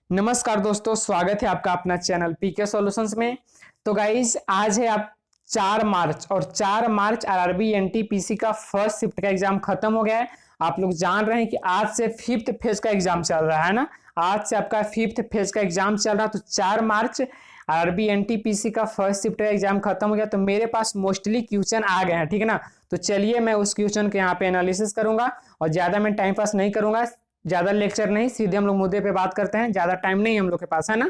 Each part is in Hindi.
नमस्कार दोस्तों, स्वागत है आपका अपना चैनल पीके सॉल्यूशंस में। तो गाइज आज है आप 4 मार्च और 4 मार्च आरआरबी एनटीपीसी का फर्स्ट शिफ्ट का एग्जाम खत्म हो गया है। आप लोग जान रहे हैं कि आज से 5th फेज का एग्जाम चल रहा है ना। आज से आपका 5th फेज का एग्जाम चल रहा है। तो 4 मार्च आरआरबी एनटीपीसी का फर्स्ट शिफ्ट का एग्जाम खत्म हो गया। तो मेरे पास मोस्टली क्वेश्चन आ गए हैं, ठीक है ना। तो चलिए मैं उस क्वेश्चन के यहाँ पे एनालिसिस करूंगा और ज्यादा मैं टाइम पास नहीं करूंगा, ज्यादा लेक्चर नहीं, सीधे हम लोग मुद्दे पे बात करते हैं। ज्यादा टाइम नहीं हम लोग के पास, है ना।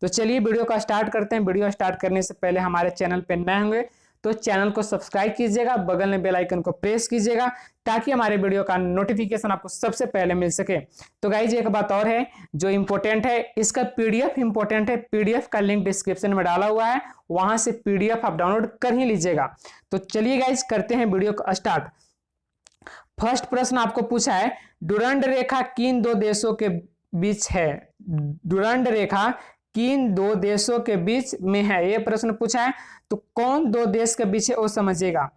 तो चलिए वीडियो का स्टार्ट करते हैं। वीडियो स्टार्ट करने से पहले हमारे चैनल पे नए होंगे तो चैनल को सब्सक्राइब कीजिएगा, बगल में बेल आइकन को प्रेस कीजिएगा ताकि हमारे वीडियो का नोटिफिकेशन आपको सबसे पहले मिल सके। तो गाइज एक बात और है जो इंपॉर्टेंट है, इसका पीडीएफ इंपॉर्टेंट है। पीडीएफ का लिंक डिस्क्रिप्शन में डाला हुआ है, वहां से पीडीएफ आप डाउनलोड कर ही लीजिएगा। तो चलिए गाइज करते हैं वीडियो को स्टार्ट। फर्स्ट प्रश्न आपको पूछा है, डुरंड रेखा किन दो देशों के बीच है। डुरंड रेखा किन दो देशों के बीच में है, यह प्रश्न पूछा है। तो कौन दो देश के बीच है वो समझिएगा।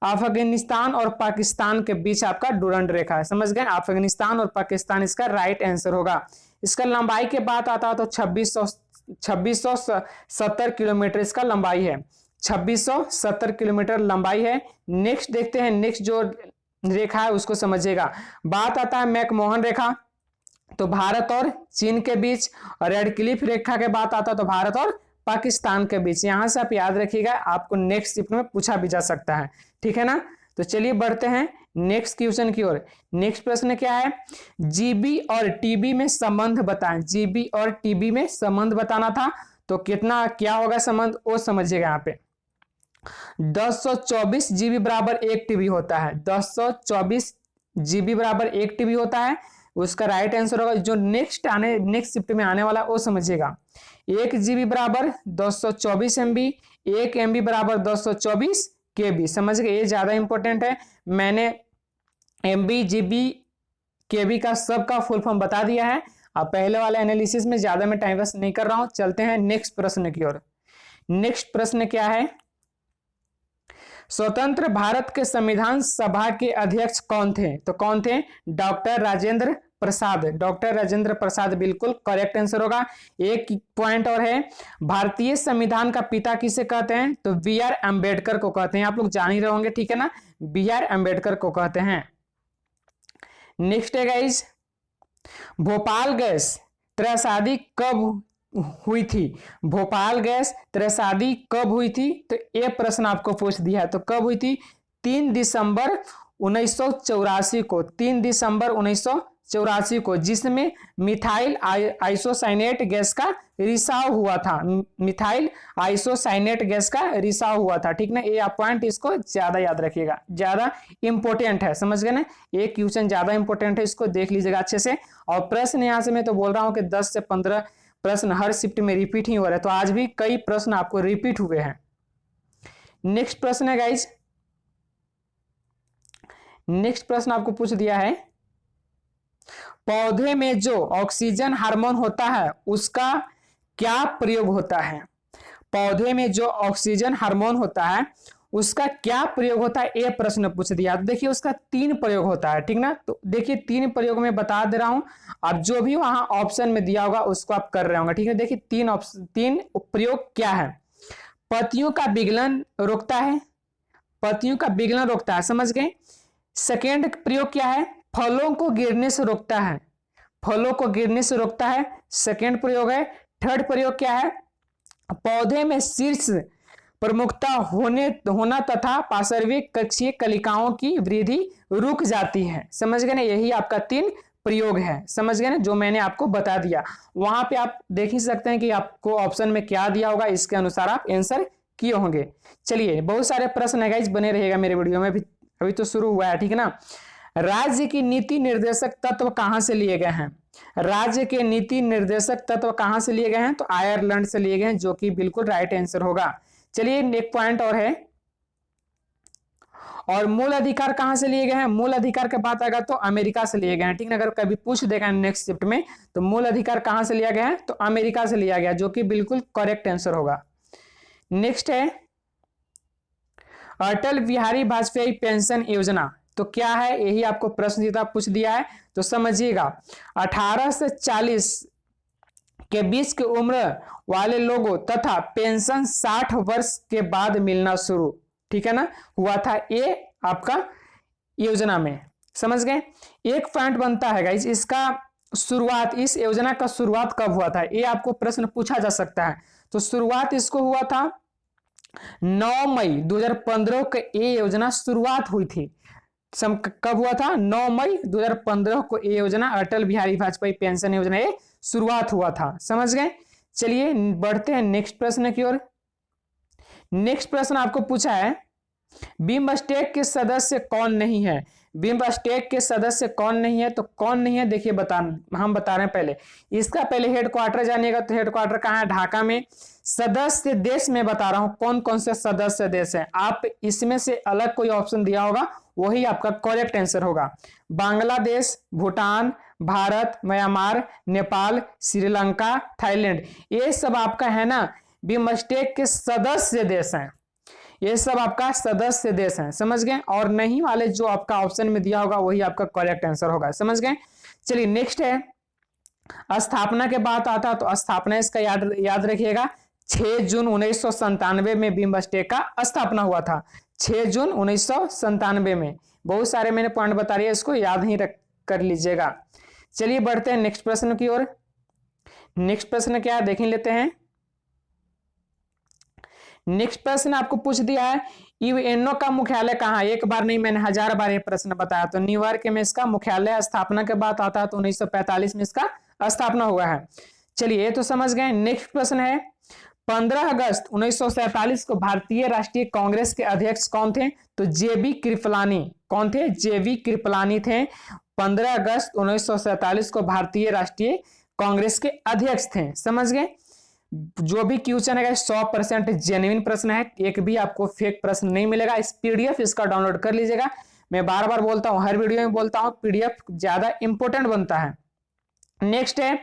अफगानिस्तान और पाकिस्तान के बीच आपका डुरंड रेखा है, समझ गए। अफगानिस्तान और पाकिस्तान इसका राइट आंसर होगा। इसका लंबाई के बात आता है तो 2670 किलोमीटर इसका लंबाई है। 2670 किलोमीटर लंबाई है। नेक्स्ट देखते हैं, नेक्स्ट जो रेखा है उसको समझिएगा। बात आता है मैकमोहन रेखा, तो भारत और चीन के बीच। और रेड क्लिफ रेखा के बात आता है तो भारत और पाकिस्तान के बीच। यहां से आप याद रखिएगा, आपको नेक्स्ट शिफ्ट में पूछा भी जा सकता है, ठीक है ना। तो चलिए बढ़ते हैं नेक्स्ट क्वेश्चन की ओर। नेक्स्ट प्रश्न क्या है, जीबी और टीबी में संबंध बताएं। जीबी और टीबी में संबंध बताना था, तो कितना क्या होगा संबंध वो समझिएगा। यहाँ पे 1024 जीबी बराबर 1 टीबी होता है। 1024 जीबी बराबर 1 टीबी होता है। उसका राइट आंसर होगा जो नेक्स्ट शिफ्ट में आने वाला वो समझिएगा। 1 जीबी बराबर 224 एमबी, 1 एमबी बराबर 224 केबी। समझ गए, ये ज्यादा इंपॉर्टेंट है। मैंने एमबी जीबी केबी का सबका फुल फॉर्म बता दिया है। अब पहले वाले एनालिसिस में ज्यादा मैं टाइम वेस्ट नहीं कर रहा हूं। चलते हैं नेक्स्ट प्रश्न की ओर। नेक्स्ट प्रश्न क्या है, स्वतंत्र भारत के संविधान सभा के अध्यक्ष कौन थे। तो कौन थे, डॉक्टर राजेंद्र प्रसाद। डॉक्टर राजेंद्र प्रसाद बिल्कुल करेक्ट आंसर होगा। एक पॉइंट और है, भारतीय संविधान का पिता किसे कहते हैं, तो बी आर अम्बेडकर को कहते हैं। आप लोग जान ही रहे होंगे, ठीक है ना, बी आर अम्बेडकर को कहते हैं। नेक्स्ट है गाइज, भोपाल गैस त्रैसादी कब हुई थी। भोपाल गैस त्रैसादी कब हुई थी, तो ये प्रश्न आपको पूछ दिया है। तो कब हुई थी, 3 दिसंबर 1984 को। 3 दिसंबर 1984 को, जिसमें मिथाइल आइसोसाइनेट गैस का रिसाव हुआ था। मिथाइल आइसोसाइनेट गैस का रिसाव हुआ था, ठीक ना। ये आप पॉइंट इसको ज्यादा याद रखिएगा, ज्यादा इंपॉर्टेंट है, समझ गए ना। एक क्वेश्चन ज्यादा इंपॉर्टेंट है, इसको देख लीजिएगा अच्छे से। और प्रश्न यहां से मैं तो बोल रहा हूं कि 10 से 15 प्रश्न हर शिफ्ट में रिपीट ही हो रहा है। तो आज भी कई प्रश्न आपको रिपीट हुए हैं। नेक्स्ट प्रश्न है गाइज, नेक्स्ट प्रश्न आपको पूछ दिया है, पौधे में जो ऑक्सीजन हार्मोन होता है उसका क्या प्रयोग होता है। पौधे में जो ऑक्सीजन हार्मोन होता है उसका क्या प्रयोग होता है, यह प्रश्न पूछ दिया। तो देखिए उसका 3 प्रयोग होता है, ठीक ना। तो देखिए 3 प्रयोग में बता दे रहा हूं, आप जो भी वहां ऑप्शन में दिया होगा उसको आप कर रहे होंगे, ठीक है। देखिए 3 प्रयोग क्या है, पत्तियों का विगलन रोकता है। पत्तियों का विगलन रोकता है, समझ गए। सेकेंड प्रयोग क्या है, फलों को गिरने से रोकता है। फलों को गिरने से रोकता है, सेकेंड प्रयोग है। थर्ड प्रयोग क्या है, पौधे में शीर्ष प्रमुखता होना तथा पार्श्विक कक्षीय कलिकाओं की वृद्धि रुक जाती है। समझ गए ना, यही आपका 3 प्रयोग है, समझ गए ना, जो मैंने आपको बता दिया। वहां पे आप देख ही सकते हैं कि आपको ऑप्शन में क्या दिया होगा, इसके अनुसार आप आंसर किए होंगे। चलिए बहुत सारे प्रश्न है गाइस, बने रहेगा मेरे वीडियो में। अभी तो शुरू हुआ है, ठीक है ना। राज्य की नीति निर्देशक तत्व कहां से लिए गए हैं। राज्य के नीति निर्देशक तत्व कहां से लिए गए हैं, तो आयरलैंड से लिए गए हैं, जो कि बिल्कुल राइट आंसर होगा। चलिए एक पॉइंट और है, और मूल अधिकार कहां से लिए गए हैं। मूल अधिकार के बात आएगा तो अमेरिका से लिए गए हैं, ठीक है। अगर कभी पूछ देगा नेक्स्ट शिफ्ट में तो मूल अधिकार कहां से लिया गया है, तो अमेरिका से लिया गया, जो कि बिल्कुल करेक्ट आंसर होगा। नेक्स्ट है, अटल बिहारी वाजपेयी पेंशन योजना, तो क्या है, यही आपको प्रश्न सीधा पूछ दिया है। तो समझिएगा 18 से 40 के बीच की उम्र वाले लोगों तथा पेंशन 60 वर्ष के बाद मिलना शुरू, ठीक है ना, हुआ था ये आपका योजना में। समझ गए। एक पॉइंट बनता है गाइस, इसका शुरुआत, इस योजना का शुरुआत कब हुआ था, ये आपको प्रश्न पूछा जा सकता है। तो शुरुआत इसको हुआ था 9 मई 2015 को ये योजना शुरुआत हुई थी। कब हुआ था? 9 मई 2015 को ये योजना अटल बिहारी वाजपेयी पेंशन योजना ये शुरुआत हुआ था। समझ गए। चलिए बढ़ते हैं नेक्स्ट प्रश्न की ओर। नेक्स्ट प्रश्न आपको पूछा है बिम्स्टेक के सदस्य कौन नहीं है। बिम्स्टेक के सदस्य कौन नहीं है, तो कौन नहीं है देखिए हम बता रहे हैं। पहले इसका पहले हेडक्वार्टर जानिएगा, तो हेडक्वार्टर कहाँ है? ढाका में। सदस्य देश में बता रहा हूं कौन कौन से सदस्य देश हैं। आप इसमें से अलग कोई ऑप्शन दिया होगा वही आपका करेक्ट आंसर होगा। बांग्लादेश, भूटान, भारत, म्यांमार, नेपाल, श्रीलंका, थाईलैंड, ये सब आपका है ना बिम्स्टेक के सदस्य देश हैं। ये सब आपका सदस्य देश हैं। समझ गए। और नहीं वाले जो आपका ऑप्शन में दिया होगा वही आपका करेक्ट आंसर होगा। समझ गए। चलिए नेक्स्ट है स्थापना के बाद आता, तो स्थापना इसका याद रखिएगा 6 जून 1997 में बिम्स्टेक का स्थापना हुआ था। 6 जून 1997 में। बहुत सारे मैंने पॉइंट बता रही है, इसको याद ही कर लीजिएगा। चलिए बढ़ते हैं नेक्स्ट प्रश्न की ओर। नेक्स्ट प्रश्न क्या है देख लेते हैं। नेक्स्ट प्रश्न आपको पूछ दिया है यूएनओ का मुख्यालय कहाँ है। एक बार नहीं, मैंने 1000 बार ये प्रश्न बताया। तो न्यूयॉर्क में इसका मुख्यालय स्थापना के बाद आता है, तो 1945 में इसका स्थापना हुआ है। चलिए ये तो समझ गए। नेक्स्ट प्रश्न है 15 अगस्त 1947 को भारतीय राष्ट्रीय कांग्रेस के अध्यक्ष कौन थे, तो जेबी कृपलानी। कौन थे? जेबी कृपलानी थे। 15 अगस्त 1947 को भारतीय राष्ट्रीय कांग्रेस के अध्यक्ष थे। समझ गए। जो भी क्वेश्चन है 100% जेन्युइन प्रश्न है, एक भी आपको फेक प्रश्न नहीं मिलेगा। इस पीडीएफ इसका डाउनलोड कर लीजिएगा। मैं बार बार बोलता हूं, हर वीडियो में बोलता हूं, पीडीएफ ज्यादा इंपॉर्टेंट बनता है। नेक्स्ट है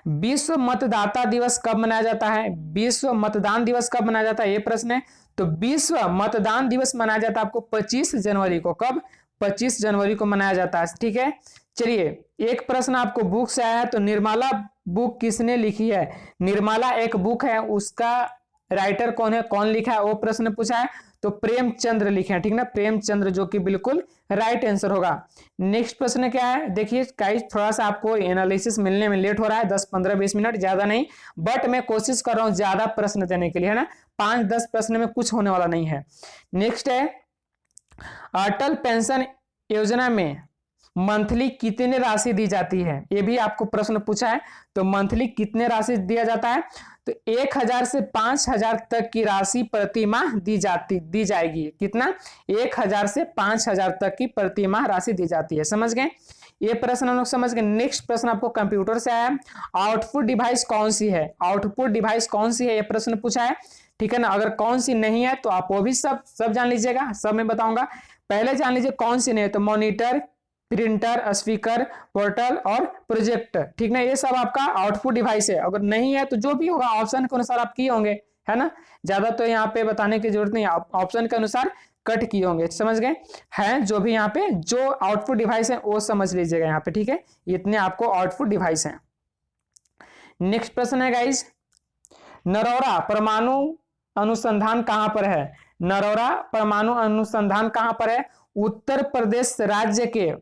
विश्व मतदाता दिवस कब मनाया जाता है। विश्व मतदान दिवस कब मनाया जाता है, ये प्रश्न है। तो विश्व मतदान दिवस मनाया जाता है आपको 25 जनवरी को। कब? 25 जनवरी को मनाया जाता है। ठीक है। चलिए एक प्रश्न आपको बुक से आया है, तो निर्मला बुक किसने लिखी है। निर्मला एक बुक है, उसका राइटर कौन है, कौन लिखा है, वो प्रश्न पूछा है। तो प्रेमचंद्र लिखे हैं, ठीक ना, प्रेमचंद्र, जो कि बिल्कुल राइट आंसर होगा। नेक्स्ट प्रश्न क्या है देखिए गाइस, थोड़ा सा आपको एनालिसिस मिलने में लेट हो रहा है, 10 15 20 मिनट, ज्यादा नहीं, बट मैं कोशिश कर रहा हूं ज्यादा प्रश्न देने के लिए, है ना। 5-10 प्रश्न में कुछ होने वाला नहीं है। नेक्स्ट है अटल पेंशन योजना में मंथली कितने राशि दी जाती है, ये भी आपको प्रश्न पूछा है। तो मंथली कितने राशि दिया जाता है, तो 1000 से 5000 तक की राशि प्रति माह दी जाएगी। कितना? 1000 से 5000 तक की प्रति माह राशि दी जाती है। समझ गए। ये प्रश्न हम लोग समझ गए। नेक्स्ट प्रश्न आपको कंप्यूटर से आया, आउटपुट डिवाइस कौन सी है। आउटपुट डिवाइस कौन सी है, ये प्रश्न पूछा है, ठीक है ना। अगर कौन सी नहीं है तो आप वो भी सब जान लीजिएगा, सब मैं बताऊंगा। पहले जान लीजिए कौन सी नहीं है, तो मॉनिटर, प्रिंटर, स्पीकर, पोर्टल और प्रोजेक्टर, ठीक ना, ये सब आपका आउटपुट डिवाइस है। अगर नहीं है तो जो भी होगा ऑप्शन के अनुसार आप किए होंगे, है ना। ज्यादा तो यहाँ पे बताने की जरूरत नहीं, आप ऑप्शन के अनुसार कट किए होंगे। समझ गए। हैं जो भी यहाँ पे जो आउटपुट डिवाइस है वो समझ लीजिएगा यहाँ पे, ठीक है। इतने आपको आउटपुट डिवाइस है। नेक्स्ट प्रश्न है गाइज, नरौरा परमाणु अनुसंधान कहां पर है। नरौरा परमाणु अनुसंधान कहां पर है, उत्तर प्रदेश राज्य के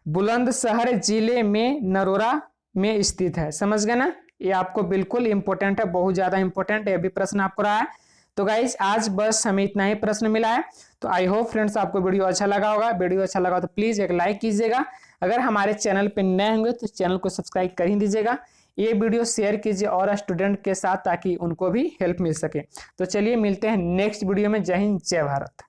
बुलंदशहर जिले में नरोरा में स्थित है। समझ गए ना। ये आपको बिल्कुल इंपॉर्टेंट है, बहुत ज्यादा इंपॉर्टेंट है, ये भी प्रश्न आपको रहा है। तो गाइज आज बस हमें इतना ही प्रश्न मिला है। तो आई होप फ्रेंड्स आपको वीडियो अच्छा लगा होगा। वीडियो अच्छा लगा तो प्लीज एक लाइक कीजिएगा। अगर हमारे चैनल पे नए होंगे तो चैनल को सब्सक्राइब कर ही दीजिएगा। ये वीडियो शेयर कीजिए और स्टूडेंट के साथ, ताकि उनको भी हेल्प मिल सके। तो चलिए मिलते हैं नेक्स्ट वीडियो में। जय हिंद, जय भारत।